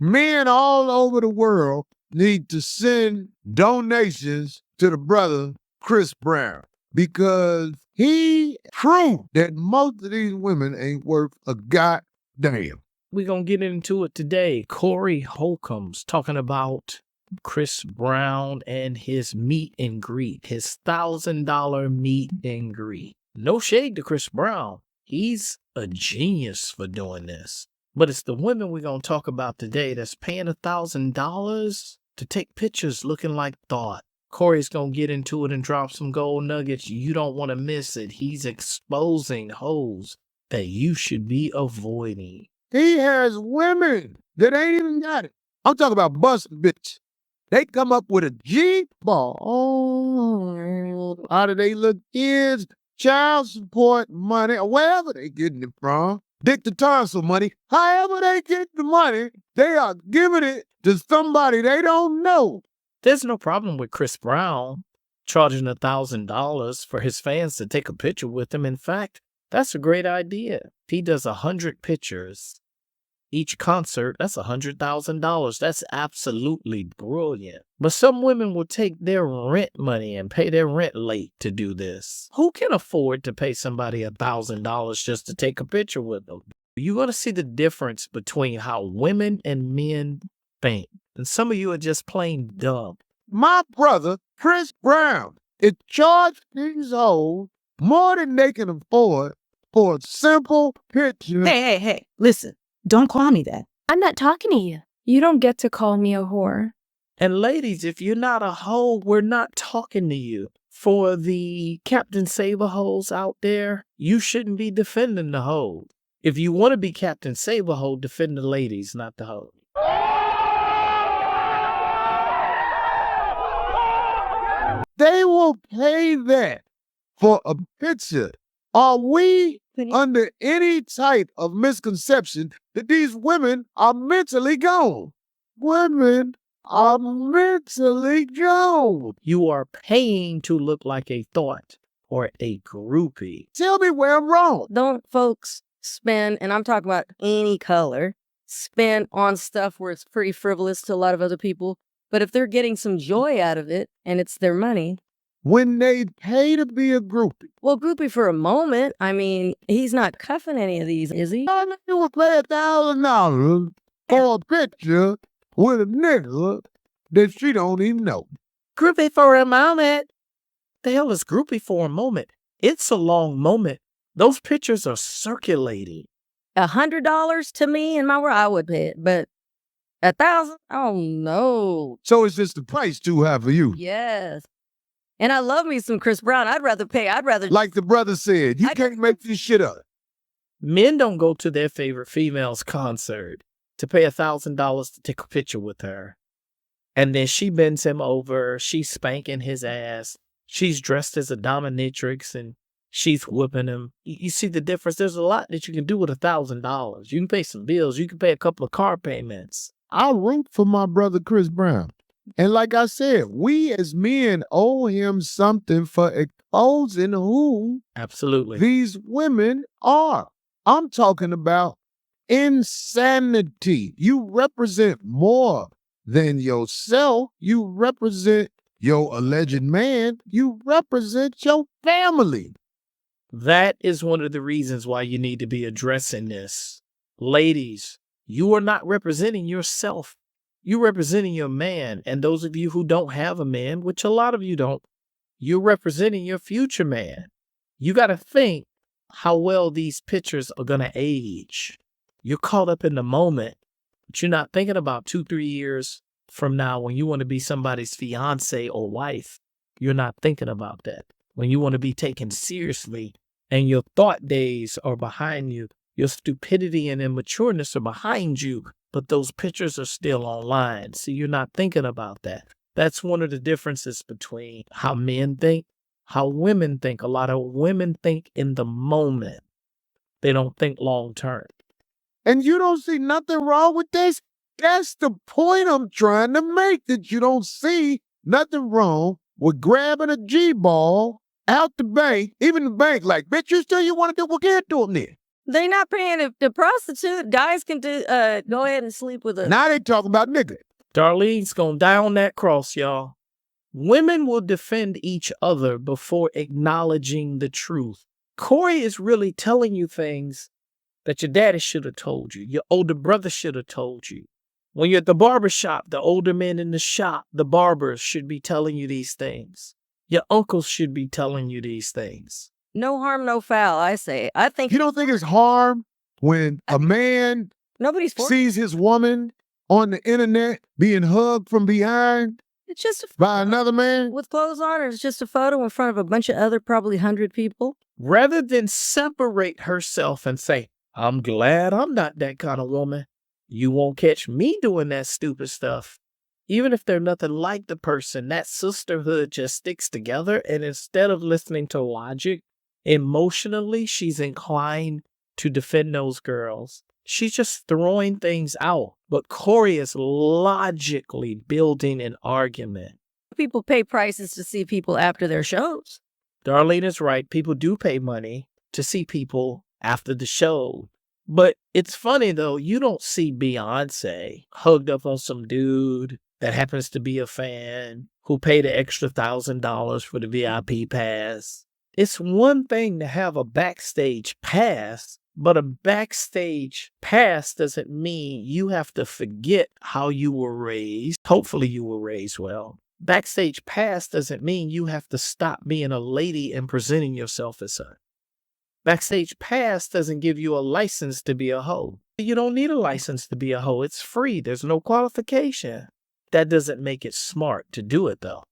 Men all over the world need to send donations to the brother Chris Brown because he proved that most of these women ain't worth a goddamn. We're going to get into it today. Corey Holcomb's talking about Chris Brown and his meet and greet, his $1,000 meet and greet. No shade to Chris Brown. He's a genius for doing this. But it's the women we're going to talk about today that's paying $1,000 to take pictures looking like thought. Corey's going to get into it and drop some gold nuggets. You don't want to miss it. He's exposing hoes that you should be avoiding. He has women that ain't even got it. I'm talking about busting bitch. They come up with a G-ball. Oh, out of they little kids, child support money, or wherever they getting it from. Dick the tonsil money. However they get the money, they are giving it to somebody they don't know. There's no problem with Chris Brown charging $1,000 for his fans to take a picture with him. In fact, that's a great idea. He does 100 pictures each concert. That's $100,000. That's absolutely brilliant. But some women will take their rent money and pay their rent late to do this. Who can afford to pay somebody $1,000 just to take a picture with them? You're going to see the difference between how women and men think. And some of you are just plain dumb. My brother, Chris Brown, is charging these hoes more than they can afford for a simple picture. Hey, listen. Don't call me that. I'm not talking to you. You don't get to call me a whore. And ladies, if you're not a hoe, we're not talking to you. For the Captain Saber hoes out there, you shouldn't be defending the hoe. If you want to be Captain Saber hoe, defend the ladies, not the hoe. They will pay that for a picture. Are we under any type of misconception that these women are mentally gone? Women are mentally gone. You are paying to look like a thought or a groupie. Tell me where I'm wrong. Don't folks spend, and I'm talking about any color, spend on stuff where it's pretty frivolous to a lot of other people. But if they're getting some joy out of it and it's their money. When they pay to be a groupie. Well, groupie for a moment. I mean, he's not cuffing any of these, is he? I know you would pay $1,000 for a picture with a nigga that she don't even know. Groupie for a moment. The hell is groupie for a moment? It's a long moment. Those pictures are circulating. $100 to me in my world, I would pay it, but $1,000? Oh no. So it's just the price too high for you. Yes. And I love me some Chris Brown. I'd rather. Like the brother said, you can't make this shit up. Men don't go to their favorite female's concert to pay $1,000 to take a picture with her. And then she bends him over. She's spanking his ass. She's dressed as a dominatrix and she's whipping him. You see the difference? There's a lot that you can do with $1,000. You can pay some bills. You can pay a couple of car payments. I root for my brother Chris Brown. And like I said, we as men owe him something for exposing who absolutely these women are. I'm talking about insanity. You represent more than yourself. You represent your alleged man. You represent your family. That is one of the reasons why you need to be addressing this. Ladies, you are not representing yourself. You're representing your man. And those of you who don't have a man, which a lot of you don't, you're representing your future man. You got to think how well these pictures are going to age. You're caught up in the moment, but you're not thinking about 2-3 years from now when you want to be somebody's fiance or wife. You're not thinking about that. When you want to be taken seriously and your thought days are behind you, your stupidity and immatureness are behind you, but those pictures are still online. So you're not thinking about that. That's one of the differences between how men think, how women think. A lot of women think in the moment. They don't think long term. And you don't see nothing wrong with this? That's the point I'm trying to make, that you don't see nothing wrong with grabbing a G-ball out the bank, even the bank like, bitch, you want to do what can't do it then. They not paying the prostitute. Guys can do go ahead and sleep with a. Now they talking about nigga. Darlene's gonna die on that cross, y'all. Women will defend each other before acknowledging the truth. Corey is really telling you things that your daddy should have told you. Your older brother should have told you. When you're at the barber shop, the older men in the shop, the barbers should be telling you these things. Your uncles should be telling you these things. No harm, no foul, I say. I think You don't think it's harm when a man nobody's for sees his woman on the internet being hugged from behind it's just a by another man? with clothes on, or it's just a photo in front of a bunch of other probably 100 people. Rather than separate herself and say, I'm glad I'm not that kind of woman. You won't catch me doing that stupid stuff. Even if they're nothing like the person, that sisterhood just sticks together. And instead of listening to logic, emotionally, she's inclined to defend those girls. She's just throwing things out. But Corey is logically building an argument. People pay prices to see people after their shows. Darlene is right. People do pay money to see people after the show. But it's funny, though, you don't see Beyonce hugged up on some dude that happens to be a fan who paid an extra $1,000 for the VIP pass. It's one thing to have a backstage pass, but a backstage pass doesn't mean you have to forget how you were raised. Hopefully you were raised well. Backstage pass doesn't mean you have to stop being a lady and presenting yourself as such. Backstage pass doesn't give you a license to be a hoe. You don't need a license to be a hoe. It's free. There's no qualification. That doesn't make it smart to do it, though.